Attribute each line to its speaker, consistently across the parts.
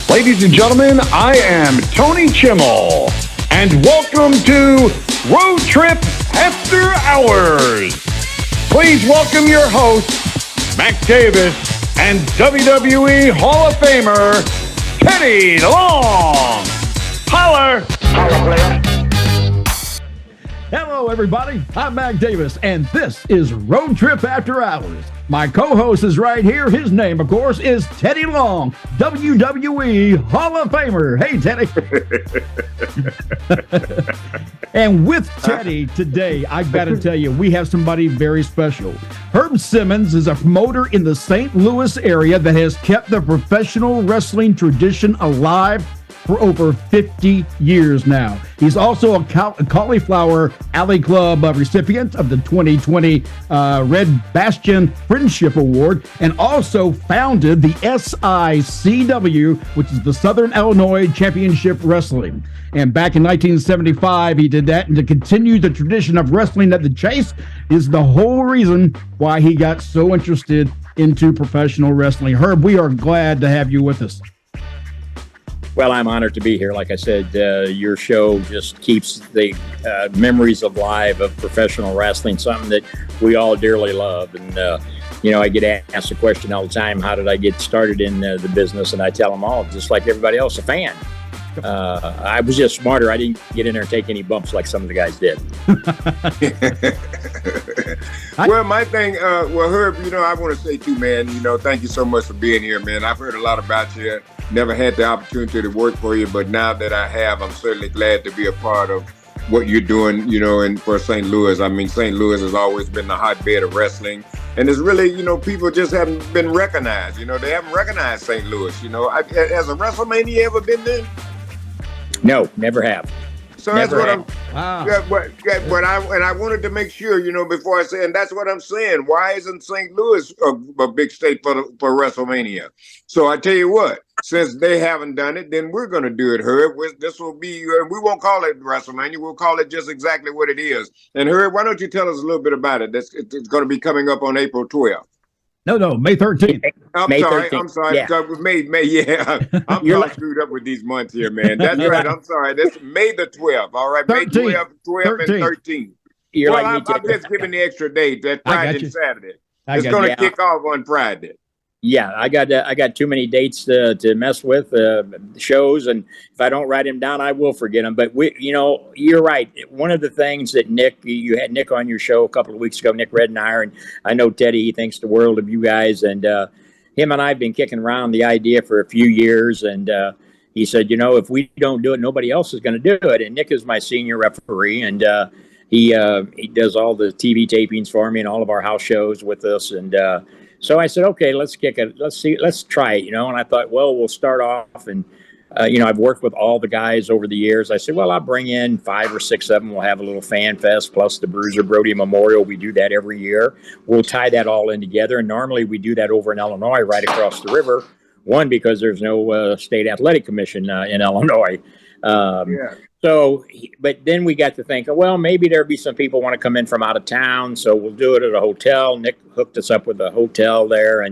Speaker 1: Ladies and gentlemen, I am Tony Chimmel, and welcome to Road Trip After Hours. Please welcome your hosts, Mac Davis and WWE Hall of Famer, Teddy Long. Holler! Holler, player.
Speaker 2: Hello, everybody. I'm Mac Davis, and this is Road Trip After Hours. My co-host is right here. His name, of course, is Teddy Long, WWE Hall of Famer. Hey, Teddy. And with Teddy today, I've got to tell you, we have somebody very special. Herb Simmons is a promoter in the St. Louis area that has kept the professional wrestling tradition alive for over 50 years now. He's also a Cauliflower Alley Club recipient of the 2020 Red Bastion Friendship Award, and also founded the SICW, which is the Southern Illinois Championship Wrestling. And back in 1975, he did that. And to continue the tradition of wrestling at the Chase is the whole reason why he got so interested into professional wrestling. Herb, we are glad to have you with us.
Speaker 3: Well, I'm honored to be here. Like I said, your show just keeps the memories alive of professional wrestling, something that we all dearly love. And, I get asked the question all the time, how did I get started in the business? And I tell them all, just like everybody else, a fan. I was just smarter. I didn't get in there and take any bumps like some of the guys did.
Speaker 4: Well, my thing, Herb, I want to say too, man, thank you so much for being here, man. I've heard a lot about you. Never had the opportunity to work for you, but now that I have, I'm certainly glad to be a part of what you're doing, and for St. Louis. I mean, St. Louis has always been the hotbed of wrestling. And it's really, people just haven't been recognized. They haven't recognized St. Louis. Has a WrestleMania ever been there?
Speaker 3: No, never have.
Speaker 4: So that's what I'm.
Speaker 2: Wow.
Speaker 4: But I wanted to make sure, before I say, and that's what I'm saying. Why isn't St. Louis a big state for WrestleMania? So I tell you what, since they haven't done it, then we're going to do it, Herb. This will be, we won't call it WrestleMania. We'll call it just exactly what it is. And Herb, why don't you tell us a little bit about it? It's going to be coming up on April 12th.
Speaker 2: No, May 13th.
Speaker 4: I'm sorry.
Speaker 3: Yeah.
Speaker 4: May, yeah. I'm all screwed up with these months here, man. That's right. I'm sorry. That's May the 12th. All right.
Speaker 2: 13th.
Speaker 4: May 12th and 13th.
Speaker 3: You're
Speaker 4: well,
Speaker 3: like
Speaker 4: I'm just giving the extra date. That Friday and Saturday. It's
Speaker 2: got
Speaker 4: going to kick off on Friday.
Speaker 3: Yeah, I got too many dates to mess with, shows, and if I don't write them down, I will forget them. But you're right. One of the things that you had Nick on your show a couple of weeks ago, Nick Reddenauer, and I know Teddy, he thinks the world of you guys, and him and I have been kicking around the idea for a few years, and he said, if we don't do it, nobody else is going to do it. And Nick is my senior referee, and he does all the TV tapings for me and all of our house shows with us, and so I said, okay, let's kick it. Let's try it, And I thought, well, we'll start off. And, I've worked with all the guys over the years. I said, well, I'll bring in 5 or 6 of them. We'll have a little fan fest plus the Bruiser Brody Memorial. We do that every year. We'll tie that all in together. And normally we do that over in Illinois, right across the river. One, because there's no state athletic commission in Illinois. So, but then we got to think, well, maybe there'll be some people want to come in from out of town, so we'll do it at a hotel. Nick hooked us up with a hotel there,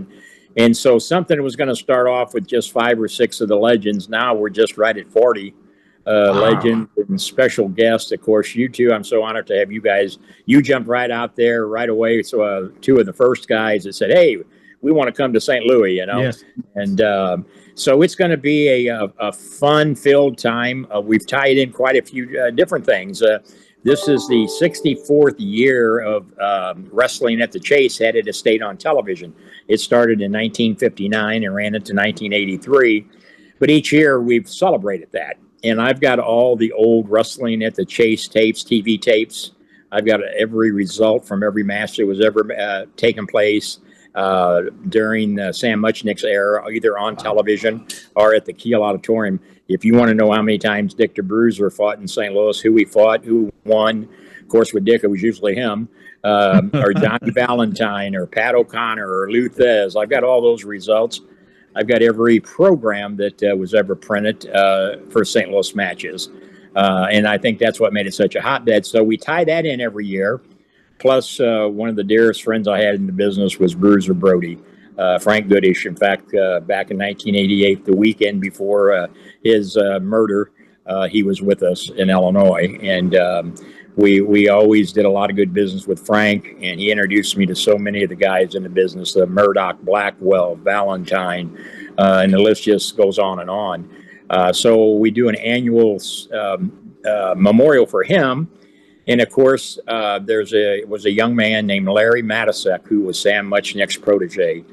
Speaker 3: and so something was going to start off with just 5 or 6 of the legends. Now we're just right at 40 legends and special guests. Of course, you two, I'm so honored to have you guys. You jumped right out there right away. So 2 of the first guys that said, hey, we want to come to St. Louis,
Speaker 2: Yes.
Speaker 3: And so it's going to be a fun-filled time. We've tied in quite a few different things. This is the 64th year of wrestling at the Chase headed to state on television. It started in 1959 and ran into 1983. But each year we've celebrated that. And I've got all the old wrestling at the Chase tapes, TV tapes. I've got every result from every match that was ever taken place during Sam Muchnick's era, either on television or at the Kiel Auditorium. If you want to know how many times Dick the Bruiser fought in St. Louis, who he fought, who won, of course, with Dick, it was usually him, or Johnny Valentine, or Pat O'Connor, or Lou Thez. I've got all those results. I've got every program that was ever printed for St. Louis matches. And I think that's what made it such a hotbed. So we tie that in every year. Plus, one of the dearest friends I had in the business was Bruiser Brody. Frank Goodish. In fact, back in 1988, the weekend before his murder, he was with us in Illinois, and we always did a lot of good business with Frank, and he introduced me to so many of the guys in the business, Murdoch, Blackwell, Valentine, and the list just goes on and on. So we do an annual memorial for him. And of course, was a young man named Larry Matasek, who was Sam Muchnick's protege.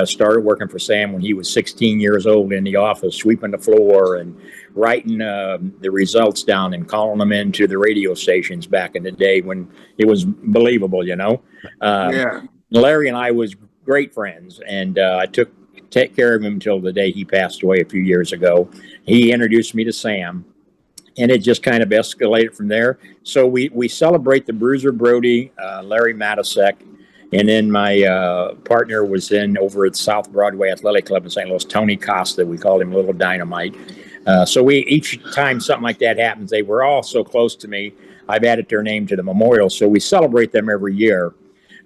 Speaker 3: Started working for Sam when he was 16 years old in the office, sweeping the floor and writing the results down and calling them into the radio stations back in the day when it was believable,
Speaker 4: Yeah.
Speaker 3: Larry and I was great friends, and I take care of him until the day he passed away a few years ago. He introduced me to Sam, and it just kind of escalated from there. So we celebrate the Bruiser Brody, Larry Matasek, and then my partner was over at South Broadway Athletic Club in St. Louis, Tony Costa. We called him Little Dynamite. So each time something like that happens, they were all so close to me. I've added their name to the memorial, so we celebrate them every year.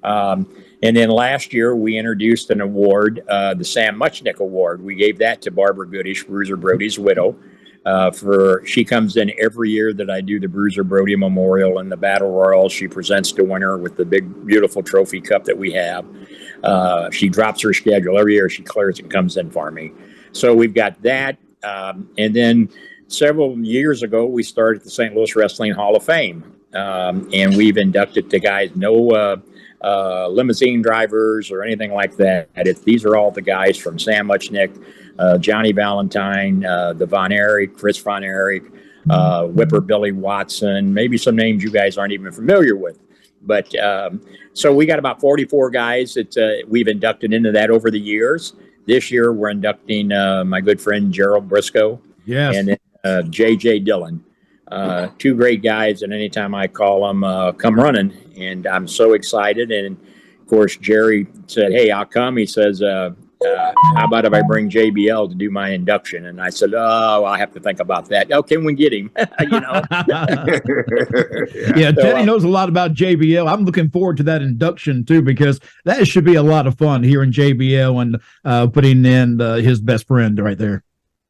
Speaker 3: And then last year we introduced an award, the Sam Muchnick Award. We gave that to Barbara Goodish, Bruiser Brody's widow. She comes in every year that I do the Bruiser Brody Memorial and the Battle Royal. She presents the winner with the big, beautiful trophy cup that we have. She drops her schedule every year. She clears and comes in for me. So we've got that. And then several years ago, we started the St. Louis Wrestling Hall of Fame. And we've inducted the guys, no limousine drivers or anything like that. These are all the guys from Sam Muchnick, Johnny Valentine, the Von Erich, Chris Von Erich, Whipper Billy Watson, maybe some names you guys aren't even familiar with. But so we got about 44 guys that we've inducted into that over the years. This year we're inducting my good friend Gerald Briscoe,
Speaker 2: Yes.
Speaker 3: and then J.J. Dillon. Two great guys, and anytime I call them, come running, and I'm so excited. And of course, Jerry said, "Hey, I'll come." He says, "How about if I bring JBL to do my induction?" And I said, "Oh, I'll have to think about that." Oh, can we get him?
Speaker 2: Yeah,
Speaker 3: So,
Speaker 2: Teddy knows a lot about JBL. I'm looking forward to that induction too, because that should be a lot of fun hearing JBL and putting in his best friend right there.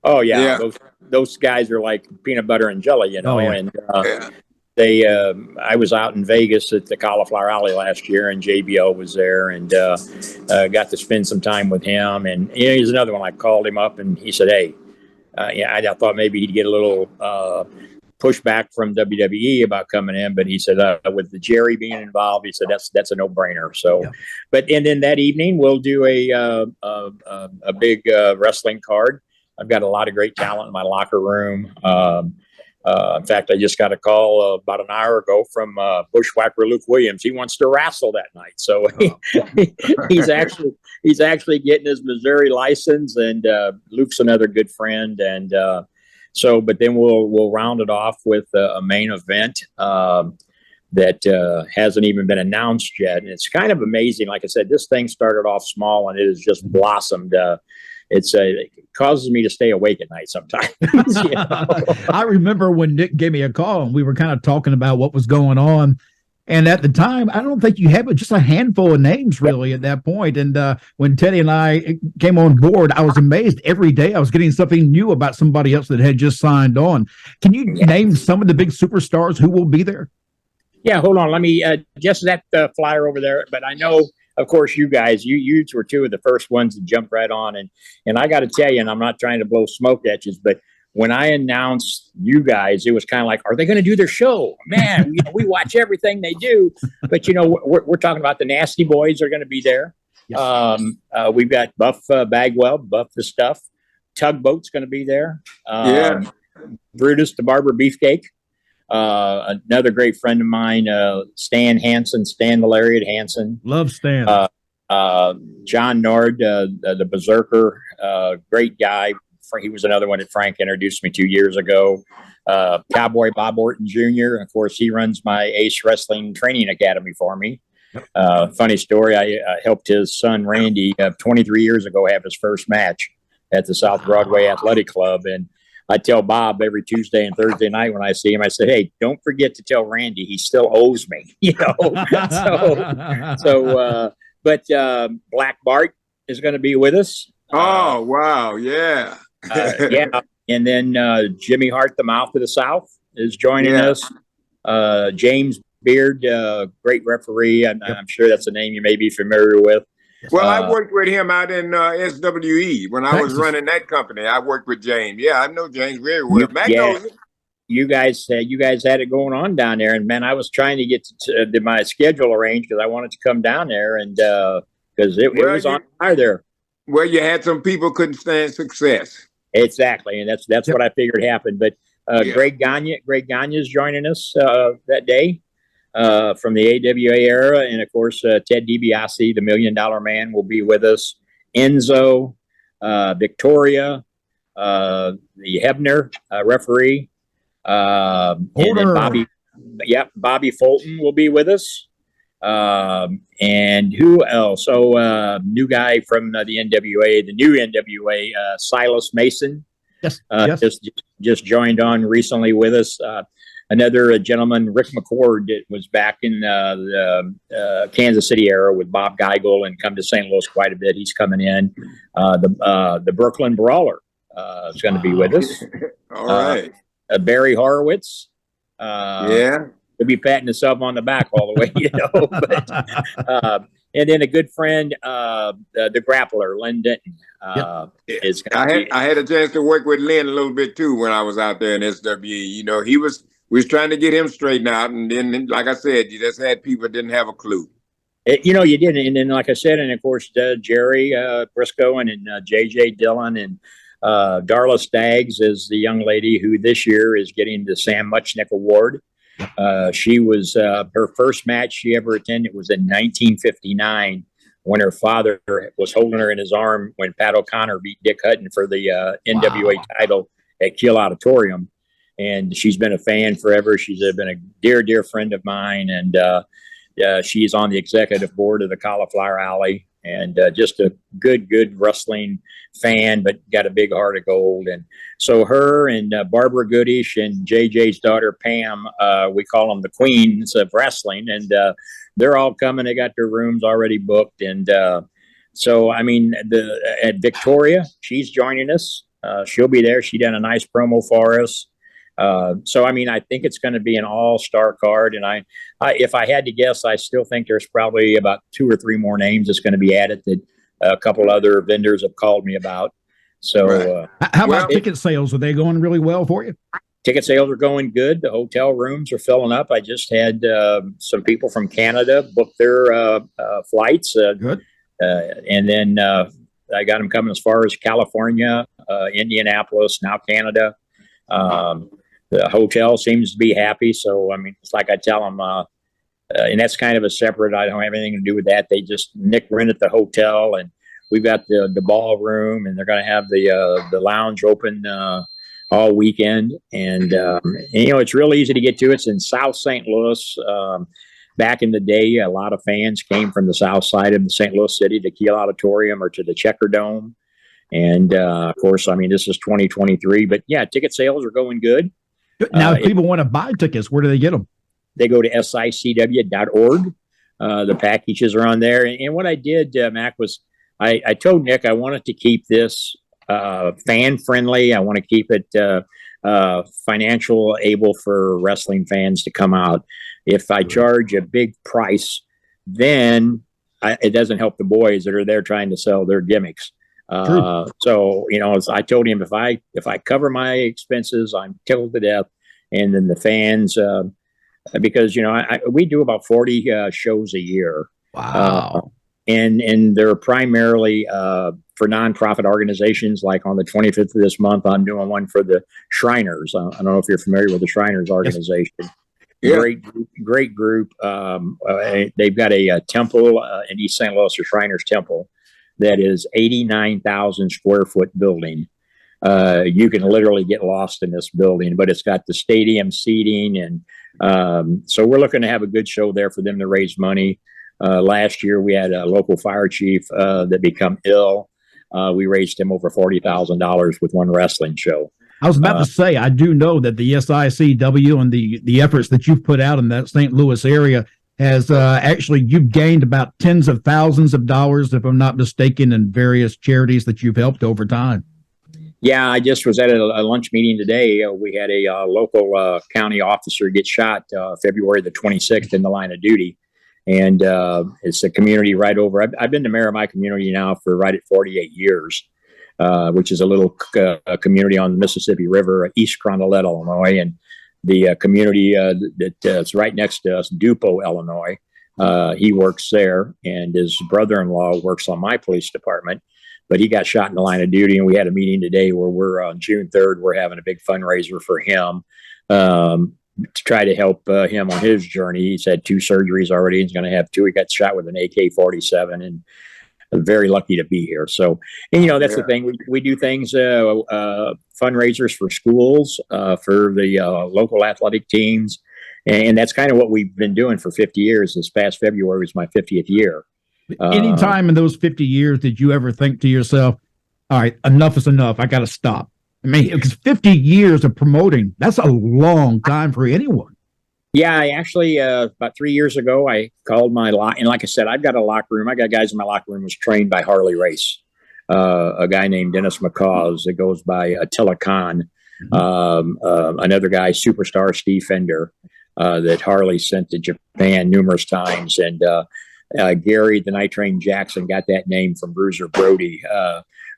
Speaker 3: Oh yeah,
Speaker 4: Yeah.
Speaker 3: Those guys are like peanut butter and jelly,
Speaker 2: Oh, yeah.
Speaker 3: And
Speaker 4: Yeah.
Speaker 3: they, I was out in Vegas at the Cauliflower Alley last year, and JBL was there, and got to spend some time with him. And he's another one. I called him up, and he said, "Hey, I thought maybe he'd get a little pushback from WWE about coming in, but he said with the Jerry being involved, he said that's a no-brainer." So,
Speaker 2: Yeah.
Speaker 3: and then that evening we'll do a big wrestling card. I've got a lot of great talent in my locker room. In fact, I just got a call about an hour ago from Bushwhacker Luke Williams. He wants to wrestle that night, so he's actually getting his Missouri license. And Luke's another good friend, and but then we'll round it off with a main event that hasn't even been announced yet. And it's kind of amazing. Like I said, this thing started off small, and it has just blossomed. It causes me to stay awake at night sometimes.
Speaker 2: I remember when Nick gave me a call and we were kind of talking about what was going on. And at the time, I don't think you had just a handful of names really at that point. And when Teddy and I came on board, I was amazed every day. I was getting something new about somebody else that had just signed on. Can you name some of the big superstars who will be there?
Speaker 3: Yeah, hold on. Let me just that flyer over there. But I know, of course, you guys, you were two of the first ones to jump right on. And I got to tell you, and I'm not trying to blow smoke at you, but when I announced you guys, it was kind of like, are they going to do their show? Man, we watch everything they do. But, we're talking about the Nasty Boys are going to be there. Yes. We've got Buff Bagwell, Buff the Stuff. Tugboat's going to be there. Brutus the Barber Beefcake. Another great friend of mine, Stan Hansen, Stan the Lariat Hansen.
Speaker 2: Love Stan.
Speaker 3: John Nord, the Berserker, great guy. He was another one that Frank introduced me 2 years ago. Cowboy Bob Orton Jr., of course, he runs my Ace Wrestling Training Academy for me. Funny story, I helped his son Randy 23 years ago have his first match at the South Broadway Athletic Club. And I tell Bob every Tuesday and Thursday night when I see him, I say, "Hey, don't forget to tell Randy he still owes me." But Black Bart, is going to be with us.
Speaker 4: Oh, wow. Yeah.
Speaker 3: Yeah. And then Jimmy Hart, the Mouth of the South, is joining us. James Beard, great referee. I'm sure that's a name you may be familiar with.
Speaker 4: Well, I worked with him out in SWE when I was
Speaker 2: Texas.
Speaker 4: running that company. I worked with James. Yeah, I know James very well. Mac knows it.
Speaker 3: You guys had it going on down there, and man, I was trying to get my schedule arranged because I wanted to come down there, and because it was on fire there.
Speaker 4: Well, you had some people couldn't stand success.
Speaker 3: Exactly, and that's what I figured happened. But Greg Gagne is joining us that day from the AWA era, and of course Ted DiBiase, the $1 Million Man, will be with us. Enzo, Victoria, the Hebner referee. And then Bobby Fulton will be with us. And who else? New guy from the NWA, the new NWA, Silas Mason.
Speaker 2: Yes.
Speaker 3: Just joined on recently with us. Another gentleman, Rick McCord, that was back in the Kansas City era with Bob Geigel and come to St. Louis quite a bit. He's coming in. The Brooklyn Brawler is going to be with us.
Speaker 4: All right.
Speaker 3: Barry Horowitz. He'll be patting himself on the back all the way, But, and then a good friend, the grappler, Len Denton. Is
Speaker 4: I had a chance to work with Len a little bit too when I was out there in SWE. We was trying to get him straightened out, and then, like I said, you just had people that didn't have a clue.
Speaker 3: You didn't, and then, like I said, and of course, Jerry Briscoe and JJ Dillon and Darla Staggs is the young lady who this year is getting the Sam Muchnick Award. She was her first match she ever attended was in 1959 when her father was holding her in his arm when Pat O'Connor beat Dick Hutton for the NWA title at Kiel Auditorium. And she's been a fan forever. She's been a dear friend of mine, and she's on the executive board of the Cauliflower Alley, and just a good wrestling fan, but got a big heart of gold. And so her and Barbara Goodish and JJ's daughter Pam, we call them the queens of wrestling, and they're all coming. They got their rooms already booked, and so I mean, at Victoria, she's joining us. She'll be there. She done a nice promo for us. So I mean, I think it's going to be an all-star card, and I, if I had to guess, I still think there's probably about 2 or 3 more names that's going to be added that a couple other vendors have called me about. So,
Speaker 2: how about ticket sales? Are they going really well for you?
Speaker 3: Ticket sales are going good. The hotel rooms are filling up. I just had some people from Canada book their flights.
Speaker 2: Good.
Speaker 3: And then I got them coming as far as California, Indianapolis, now Canada. The hotel seems to be happy. So, I mean, it's like I tell them, and that's kind of a separate, I don't have anything to do with that. They just rented the hotel, and we've got the ballroom, and they're going to have the lounge open all weekend. And, it's real easy to get to. It's in South St. Louis. Back in the day, a lot of fans came from the south side of the St. Louis City to Kiel Auditorium or to the Checker Dome. And, of course, I mean, this is 2023, but yeah, ticket sales are going good.
Speaker 2: Now, if people want to buy tickets, where do they get them?
Speaker 3: They go to sicw.org. The packages are on there. And what I did, Mac, was I told Nick I wanted to keep this fan friendly. I want to keep it financial able for wrestling fans to come out. If I charge a big price, then it doesn't help the boys that are there trying to sell their gimmicks. So, I told him if I cover my expenses, I'm tickled to death. And then the fans, because, we do about 40 shows a year.
Speaker 2: Wow.
Speaker 3: And they're primarily for nonprofit organizations. Like on the 25th of this month, I'm doing one for the Shriners. I don't know if you're familiar with the Shriners organization. Yes. Yeah. Great group. They've got a temple in East St. Louis, the Shriners Temple, that is 89,000 square foot building. You can literally get lost in this building, but it's got the stadium seating. And so we're looking to have a good show there for them to raise money. Last year, we had a local fire chief that become ill. We raised him over $40,000 with one wrestling show.
Speaker 2: I was about to say, I do know that the SICW and the efforts that you've put out in that St. Louis area has actually, you've gained about tens of thousands of dollars, if I'm not mistaken, in various charities that you've helped over time.
Speaker 3: Yeah, I just was at a lunch meeting today. We had a local county officer get shot February the 26th in the line of duty. And it's a community right over. I've been the mayor of my community now for right at 48 years, which is a little community on the Mississippi River, East Cronolette, Illinois. And the community that's right next to us, Dupo, Illinois, he works there. And his brother-in-law works on my police department. But he got shot in the line of duty, and we had a meeting today where we're on June 3rd. We're having a big fundraiser for him to try to help him on his journey. He's had 2 surgeries already. He's going to have 2. He got shot with an AK-47, and I'm very lucky to be here. So, and that's the thing. We do things, fundraisers for schools, for the local athletic teams, and that's kind of what we've been doing for 50 years. This past February was my 50th year.
Speaker 2: Any time in those 50 years did you ever think to yourself, all right, enough is enough, I got to stop? I mean, because 50 years of promoting, that's a long time for anyone.
Speaker 3: Yeah, I actually, about 3 years ago, I called my and like I said, I've got a locker room. I got guys in my locker room who's trained by Harley Race, a guy named Dennis McCaws that goes by Attila Khan, another guy, superstar Steve Fender, that Harley sent to Japan numerous times, and Gary, the Night Train Jackson, got that name from Bruiser Brody.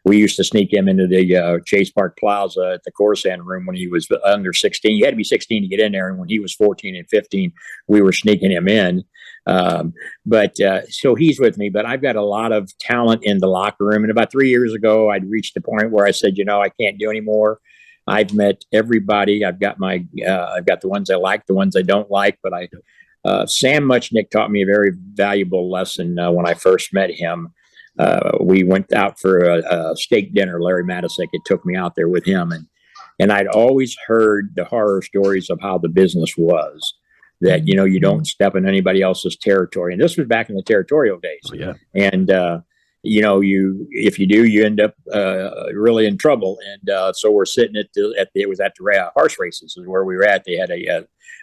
Speaker 3: We used to sneak him into the Chase Park Plaza at the Coruscant room when he was under 16. You had to be 16 to get in there. And when he was 14 and 15, we were sneaking him in. So he's with me, but I've got a lot of talent in the locker room. And about 3 years ago, I'd reached the point where I said, I can't do anymore. I've met everybody. I've got the ones I like, the ones I don't like, but Sam Muchnick taught me a very valuable lesson when I first met him. We went out for a steak dinner. Larry Matysek had took me out there with him, and I'd always heard the horror stories of how the business was. That you don't step in anybody else's territory, and this was back in the territorial days.
Speaker 2: Oh, yeah.
Speaker 3: And if you do, you end up really in trouble. And so we're sitting it was at the horse races is where we were at. They had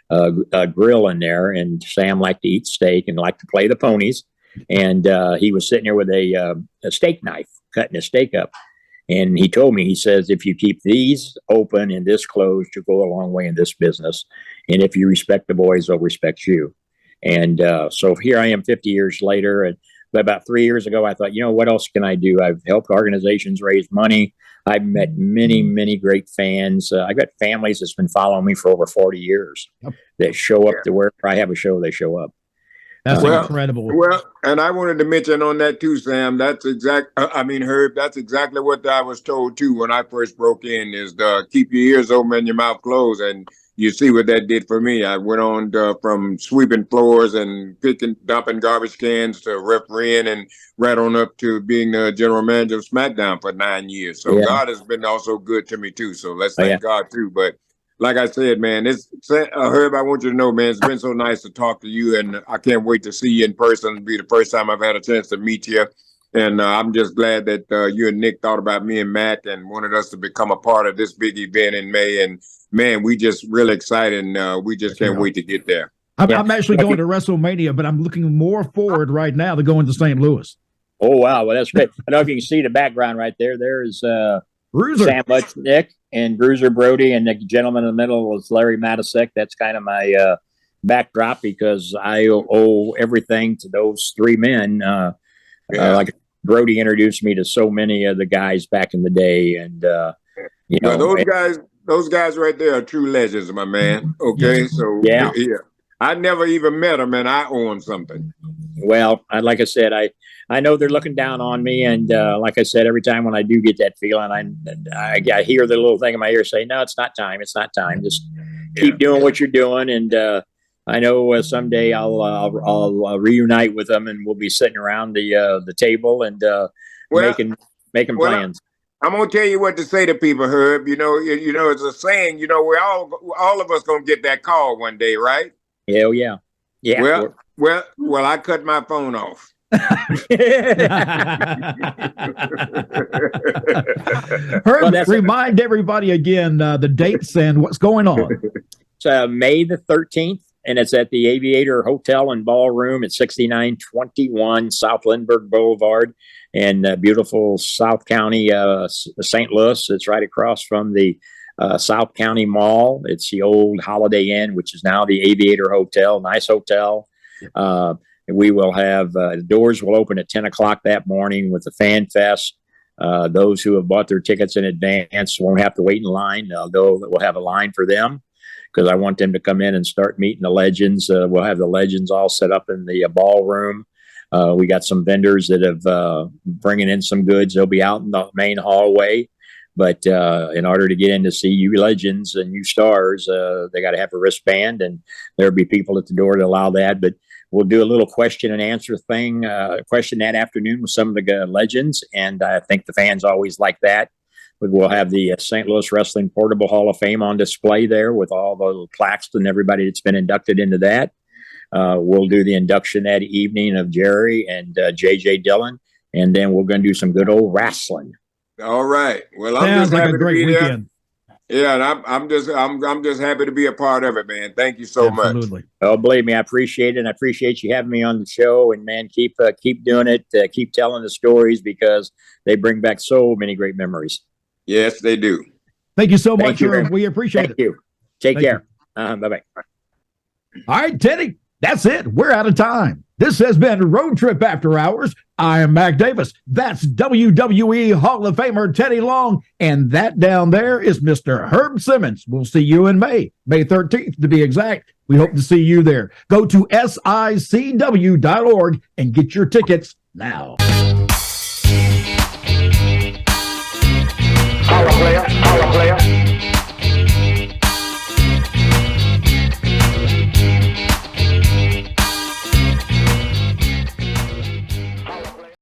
Speaker 3: a grill in there, and Sam liked to eat steak and liked to play the ponies. And he was sitting there with a steak knife, cutting a steak up. And he told me, he says, if you keep these open and this closed, you'll go a long way in this business. And if you respect the boys, they'll respect you. And so here I am 50 years later. But about 3 years ago, I thought, what else can I do? I've helped organizations raise money. I've met many, many great fans. I've got families that's been following me for over 40 years that show up to wherever I have a show, they show up.
Speaker 2: That's incredible.
Speaker 4: Well, and I wanted to mention on that too, Sam. Herb, that's exactly what I was told too when I first broke in, is to keep your ears open and your mouth closed. And you see what that did for me. I went on from sweeping floors and dumping garbage cans to refereeing, and right on up to being the general manager of SmackDown for 9 years. So God has been also good to me too. So let's thank God too. But like I said, man, Herb, I want you to know, man, it's been so nice to talk to you, and I can't wait to see you in person. It'll be the first time I've had a chance to meet you. And I'm just glad that you and Nick thought about me and Mac and wanted us to become a part of this big event in May. And man, we just really excited, and we just can't wait to get there.
Speaker 2: I'm actually going to WrestleMania, but I'm looking more forward right now to going to St. Louis.
Speaker 3: Oh, wow. Well, that's great. I don't know if you can see the background right there. There's
Speaker 2: Bruiser.
Speaker 3: Sam Muchnick and Bruiser Brody, and the gentleman in the middle is Larry Matysek. That's kind of my backdrop, because I owe everything to those 3 men. Like Brody introduced me to so many of the guys back in the day, and
Speaker 4: those guys right there are true legends, my man. Okay, so yeah. I never even met them, and I owe them something.
Speaker 3: Well, like I said, I know they're looking down on me, and like I said, every time when I do get that feeling, I hear the little thing in my ear say, "No, it's not time. It's not time. Just keep doing what you're doing." And I know someday I'll reunite with them, and we'll be sitting around the table and making plans.
Speaker 4: I'm gonna tell you what to say to people, Herb. It's a saying. We're all of us gonna get that call one day, right?
Speaker 3: Hell yeah. Yeah.
Speaker 4: Well, I cut my phone off.
Speaker 2: Herb, remind everybody again the dates and what's going on.
Speaker 3: It's May the 13th and it's at the Aviator Hotel and Ballroom at 6921 South Lindbergh Boulevard in beautiful South County, St. Louis. It's right across from the South County Mall. It's the old Holiday Inn, which is now the Aviator Hotel. Nice hotel. We will have the doors will open at 10 o'clock that morning with the Fan Fest. Those who have bought their tickets in advance won't have to wait in line. We'll have a line for them because I want them to come in and start meeting the legends. We'll have the legends all set up in the ballroom. We got some vendors that have bringing in some goods. They'll be out in the main hallway. But in order to get in to see you legends and you stars, they got to have a wristband, and there'll be people at the door to allow that. But we'll do a little question and answer thing, question that afternoon with some of the legends, and I think the fans always like that. We'll have the St. Louis Wrestling Portable Hall of Fame on display there with all the plaques and everybody that's been inducted into that. We'll do the induction that evening of Jerry and J.J. Dillon, and then we're going to do some good old wrestling.
Speaker 4: All right. Well, I'm
Speaker 2: Sounds
Speaker 4: just
Speaker 2: like
Speaker 4: happy
Speaker 2: a great
Speaker 4: to be
Speaker 2: weekend.
Speaker 4: there. Yeah, and I'm just happy to be a part of it, man. Thank you so
Speaker 2: Absolutely.
Speaker 4: much.
Speaker 3: Oh, believe me, I appreciate it. And I appreciate you having me on the show. And man, keep doing it. Keep telling the stories because they bring back so many great memories.
Speaker 4: Yes, they do.
Speaker 2: Thank you so much,
Speaker 3: Thank you,
Speaker 2: Herb. We appreciate
Speaker 3: Thank
Speaker 2: it.
Speaker 3: you. Take
Speaker 2: Thank
Speaker 3: care. Bye-bye.
Speaker 2: All right, Teddy, that's it. We're out of time. This has been Road Trip After Hours. I am Mac Davis. That's WWE Hall of Famer Teddy Long. And that down there is Mr. Herb Simmons. We'll see you in May 13th to be exact. We hope to see you there. Go to SICW.org and get your tickets now.